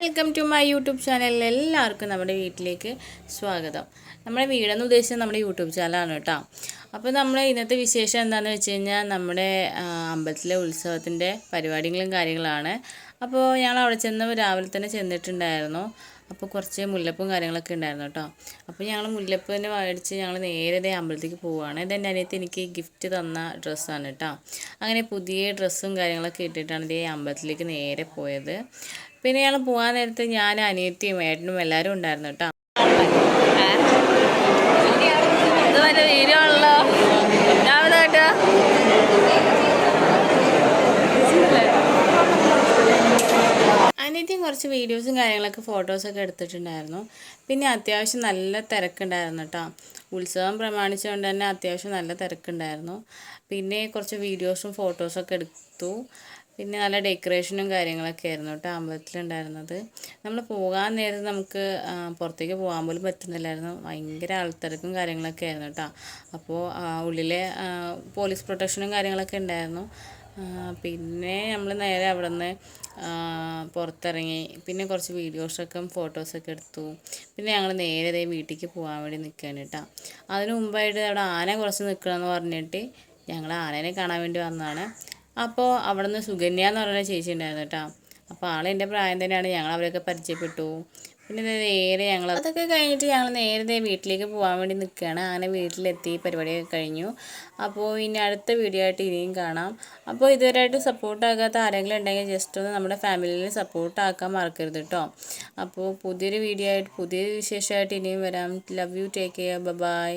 Welcome to my YouTube channel. എല്ലാവർക്കും നമ്മുടെ വീട്ടിലേക്ക് സ്വാഗതം. നമ്മുടെ വീടെന്ന് ഉദ്ദേശിച്ചത് നമ്മുടെ യൂട്യൂബ് ചാനലാണ് കേട്ടോ. അപ്പോൾ നമ്മൾ ഇന്നത്തെ വിശേഷം എന്താണെന്ന് വെച്ച് കഴിഞ്ഞാൽ നമ്മുടെ അമ്പലത്തിലെ ഉത്സവത്തിൻ്റെ പരിപാടികളും കാര്യങ്ങളാണ്. അപ്പോൾ ഞങ്ങൾ അവിടെ ചെന്ന് രാവിലെ തന്നെ ചെന്നിട്ടുണ്ടായിരുന്നു. അപ്പോൾ കുറച്ച് മുല്ലപ്പും കാര്യങ്ങളൊക്കെ ഉണ്ടായിരുന്നു കേട്ടോ. അപ്പോൾ ഞങ്ങൾ മുല്ലപ്പ് തന്നെ മേടിച്ച് ഞങ്ങൾ നേരെ അമ്പലത്തേക്ക് പോവുകയാണ്. ഇതെൻ്റെ അനിയത്തി എനിക്ക് ഗിഫ്റ്റ് തന്ന ഡ്രസ്സാണ് കേട്ടോ. അങ്ങനെ പുതിയ ഡ്രസ്സും കാര്യങ്ങളൊക്കെ ഇട്ടിട്ടാണ് ഇതേ അമ്പലത്തിലേക്ക് നേരെ പോയത്. പിന്നെ ഞങ്ങൾ പോകാൻ നേരത്ത് ഞാൻ അനിയത്തിയും ഏട്ടനും എല്ലാവരും ഉണ്ടായിരുന്നു കേട്ടോ. അനിയത്തിയും കുറച്ച് വീഡിയോസും കാര്യങ്ങളൊക്കെ ഫോട്ടോസൊക്കെ എടുത്തിട്ടുണ്ടായിരുന്നു. പിന്നെ അത്യാവശ്യം നല്ല തിരക്കുണ്ടായിരുന്നു കേട്ടോ. ഉത്സവം പ്രമാണിച്ചുകൊണ്ട് തന്നെ അത്യാവശ്യം നല്ല തിരക്കുണ്ടായിരുന്നു. പിന്നെ കുറച്ച് വീഡിയോസും ഫോട്ടോസൊക്കെ എടുത്തു. പിന്നെ നല്ല ഡെക്കറേഷനും കാര്യങ്ങളൊക്കെ ആയിരുന്നു കേട്ടോ അമ്പലത്തിലുണ്ടായിരുന്നത്. നമ്മൾ പോകാൻ നേരത്ത് നമുക്ക് പുറത്തേക്ക് പോകാൻ പോലും പറ്റുന്നില്ലായിരുന്നു. ഭയങ്കര ആൾത്തിരക്കും കാര്യങ്ങളൊക്കെ ആയിരുന്നു കേട്ടോ. അപ്പോൾ ഉള്ളിലെ പോലീസ് പ്രൊട്ടക്ഷനും കാര്യങ്ങളൊക്കെ ഉണ്ടായിരുന്നു. പിന്നെ നമ്മൾ നേരെ അവിടെ നിന്ന് പുറത്തിറങ്ങി. പിന്നെ കുറച്ച് വീഡിയോസൊക്കെ ഫോട്ടോസൊക്കെ എടുത്തു. പിന്നെ ഞങ്ങൾ നേരെ വീട്ടിലേക്ക് പോകാൻ വേണ്ടി നിൽക്കുകയാണ് കേട്ടോ. അതിന് മുമ്പായിട്ട് അവിടെ ആന കുറച്ച് നിൽക്കണമെന്ന് പറഞ്ഞിട്ട് ഞങ്ങൾ ആനേനെ കാണാൻ വേണ്ടി വന്നതാണ്. അപ്പോൾ അവിടെ നിന്ന് സുകന്യ എന്ന് പറയുന്ന ചേച്ചി ഉണ്ടായിരുന്നു കേട്ടോ. അപ്പോൾ ആളെൻ്റെ പ്രായം തന്നെയാണ്. ഞങ്ങൾ അവരൊക്കെ പരിചയപ്പെട്ടു. പിന്നെ നേരെ ഞങ്ങൾ അതൊക്കെ കഴിഞ്ഞിട്ട് ഞങ്ങൾ നേരെ വീട്ടിലേക്ക് പോകാൻ വേണ്ടി നിൽക്കുകയാണ്. അങ്ങനെ വീട്ടിലെത്തി പരിപാടിയൊക്കെ കഴിഞ്ഞു. അപ്പോൾ ഇനി അടുത്ത വീഡിയോ ആയിട്ട് ഇനിയും കാണാം. അപ്പോൾ ഇതുവരെയായിട്ട് സപ്പോർട്ടാകാത്ത ആരെങ്കിലും ഉണ്ടെങ്കിൽ ജസ്റ്റ് ഒന്ന് നമ്മുടെ ഫാമിലിയിൽ സപ്പോർട്ടാക്കാൻ മറക്കരുത് കേട്ടോ. അപ്പോൾ പുതിയൊരു വീഡിയോ ആയിട്ട് പുതിയൊരു വിശേഷമായിട്ട് ഇനിയും വരാം. Love you, take care, by.